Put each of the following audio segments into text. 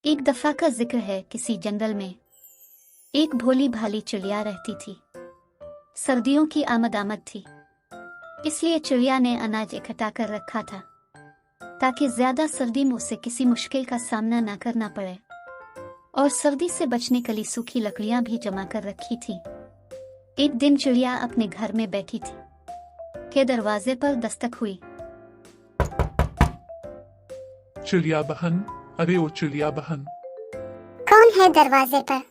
एक दफा का जिक्र है, किसी जंगल में एक भोली भाली चिड़िया रहती थी। सर्दियों की आमद थी, इसलिए चिड़िया ने अनाज इकट्ठा कर रखा था ताकि ज्यादा सर्दी में उसे किसी मुश्किल का सामना ना करना पड़े। और सर्दी से बचने के लिए सूखी लकड़ियां भी जमा कर रखी थी। एक दिन चिड़िया अपने घर में बैठी थी कि दरवाजे पर दस्तक हुई। चिड़िया बहन, अरे ओ चिड़िया बहन। कौन है दरवाजे पर?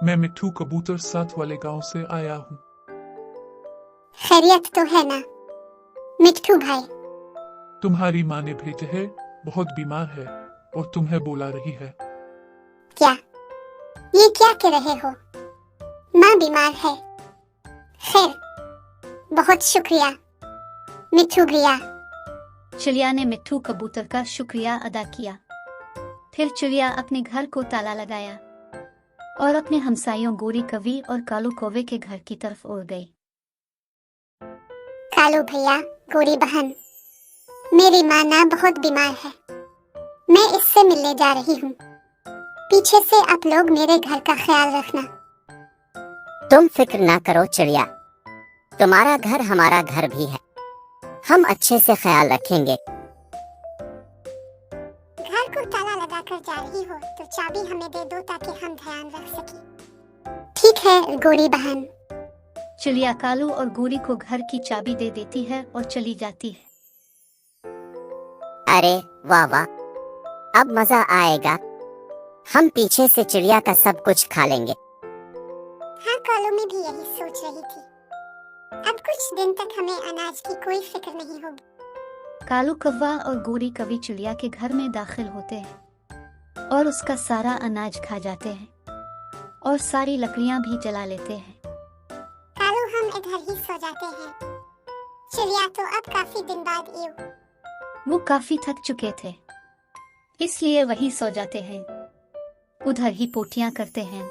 मैं मिट्ठू कबूतर साथ वाले गांव से आया हूँ। खैरियत तो है ना मिट्ठू भाई? तुम्हारी माँ ने भेजे है, बहुत बीमार है और तुम्हें बुला रही है। क्या ये क्या कह रहे हो? माँ बीमार है? खैर, बहुत शुक्रिया मिट्ठू भैया। चिड़िया ने मिट्ठू कबूतर का शुक्रिया अदा किया। फिर चिड़िया अपने घर को ताला लगाया और अपने हमसायों गोरी कवि और कालू कौवे के घर की तरफ उड़ गई। कालू भैया, गोरी बहन, मेरी माँ ना बहुत बीमार है, मैं इससे मिलने जा रही हूँ। पीछे से आप लोग मेरे घर का ख्याल रखना। तुम फिक्र ना करो चिड़िया, तुम्हारा घर हमारा घर भी है, हम अच्छे से ख्याल रखेंगे। घर को ताला लगा कर जा रही हो तो चाबी हमें दे दो ताकि हम ध्यान रख सकें। ठीक है गोरी बहन। चिड़िया कालू और गोरी को घर की चाबी दे देती है और चली जाती है। अरे वाह वाह, अब मजा आएगा, हम पीछे से चिड़िया का सब कुछ खा लेंगे। हाँ, कालू में भी यही सोच रही थी। अब कुछ दिन तक हमें अनाज की कोई फिक्र नहीं होगी। कालू कौवा और गोरी कवि चिड़िया के घर में दाखिल होते हैं और उसका सारा अनाज खा जाते हैं और सारी लकड़ियां भी जला लेते हैं। कालू, हम इधर ही सो जाते हैं। चिड़िया तो अब काफी दिन बाद आई। वो काफी थक चुके थे, इसलिए वहीं सो जाते हैं, उधर ही पोटियां करते हैं।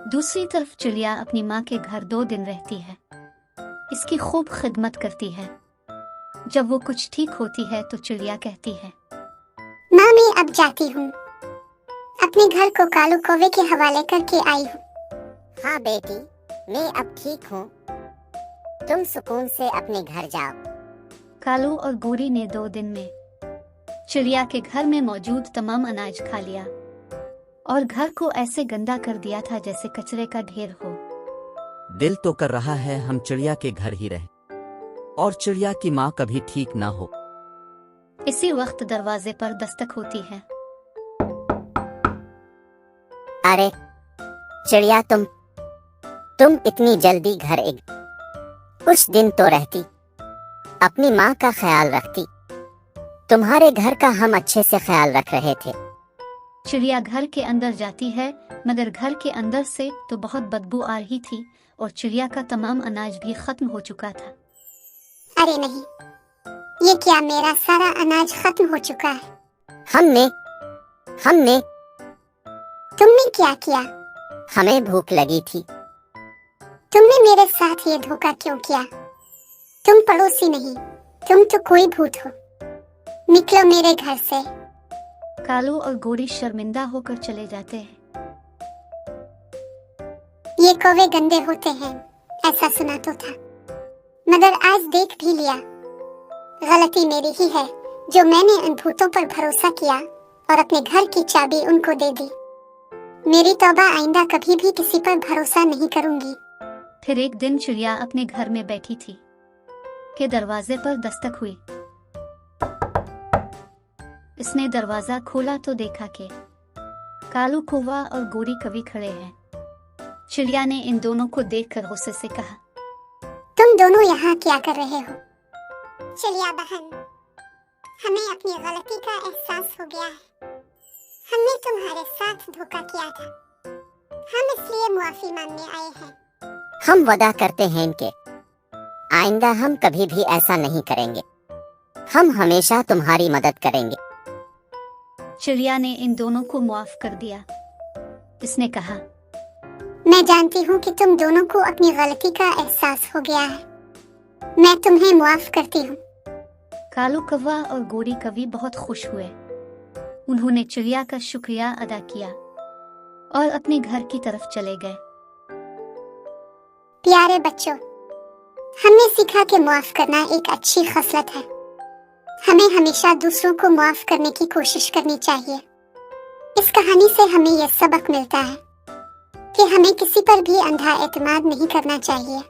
दूसरी तरफ चिड़िया अपनी माँ के घर 2 दिन रहती है, इसकी खूब खिदमत करती है। जब वो कुछ ठीक होती है तो चिड़िया कहती है, माँ मैं अब जाती हूँ, अपने घर को कालू कौवे के हवाले करके आई हूँ। हाँ बेटी, मैं अब ठीक हूँ, तुम सुकून से अपने घर जाओ। कालू और गोरी ने 2 दिन में चिड़िया के घर में मौजूद तमाम अनाज खा लिया और घर को ऐसे गंदा कर दिया था जैसे कचरे का ढेर हो। दिल तो कर रहा है हम चिड़िया के घर ही रहे और चिड़िया की माँ कभी ठीक ना हो। इसी वक्त दरवाजे पर दस्तक होती है। अरे चिड़िया, तुम इतनी जल्दी घर एक कुछ दिन तो रहती, अपनी माँ का ख्याल रखती। तुम्हारे घर का हम अच्छे से ख्याल रख रहे थे। चिड़िया घर के अंदर जाती है, मगर घर के अंदर से तो बहुत बदबू आ रही थी और चिड़िया का तमाम अनाज भी खत्म हो चुका था। अरे नहीं, ये क्या, मेरा सारा अनाज खत्म हो चुका है। हमने तुमने क्या किया? हमें भूख लगी थी। तुमने मेरे साथ ये धोखा क्यों किया? तुम पड़ोसी नहीं, तुम तो कोई भूत हो। निकलो मेरे घर से। कालू और गोरी शर्मिंदा होकर चले जाते हैं। ये कौवे गंदे होते हैं, ऐसा सुना तो था, मगर आज देख भी लिया। गलती मेरी ही है जो मैंने उन भूतों पर भरोसा किया और अपने घर की चाबी उनको दे दी। मेरी तौबा, आइंदा कभी भी किसी पर भरोसा नहीं करूंगी। फिर एक दिन चिड़िया अपने घर में बैठी थी कि दरवाजे पर दस्तक हुई। इसने दरवाजा खोला तो देखा कि कालू कौवा और गोरी कवि खड़े हैं। चिड़िया ने इन दोनों को देखकर गुस्से से कहा, तुम दोनों यहाँ क्या कर रहे हो? चिड़िया बहन, हमें अपनी गलती का एहसास हो गया है। हमने तुम्हारे साथ धोखा किया था, हम इसलिए मुआफी मांगने आए हैं। हम वादा करते हैं कि आइंदा हम कभी भी ऐसा नहीं करेंगे, हम हमेशा तुम्हारी मदद करेंगे। चिड़िया ने इन दोनों को मुआफ कर दिया। इसने कहा, मैं जानती हूँ कि तुम दोनों को अपनी गलती का एहसास हो गया है, मैं तुम्हें मुआफ करती हूँ। कालू कौवा और गोरी कवि बहुत खुश हुए उन्होंने चिड़िया का शुक्रिया अदा किया और अपने घर की तरफ चले गए। प्यारे बच्चों, हमने सीखा कि माफ करना एक अच्छी खसलत है। हमें हमेशा दूसरों को माफ करने की कोशिश करनी चाहिए। इस कहानी से हमें यह सबक मिलता है कि हमें किसी पर भी अंधा एतमाद नहीं करना चाहिए।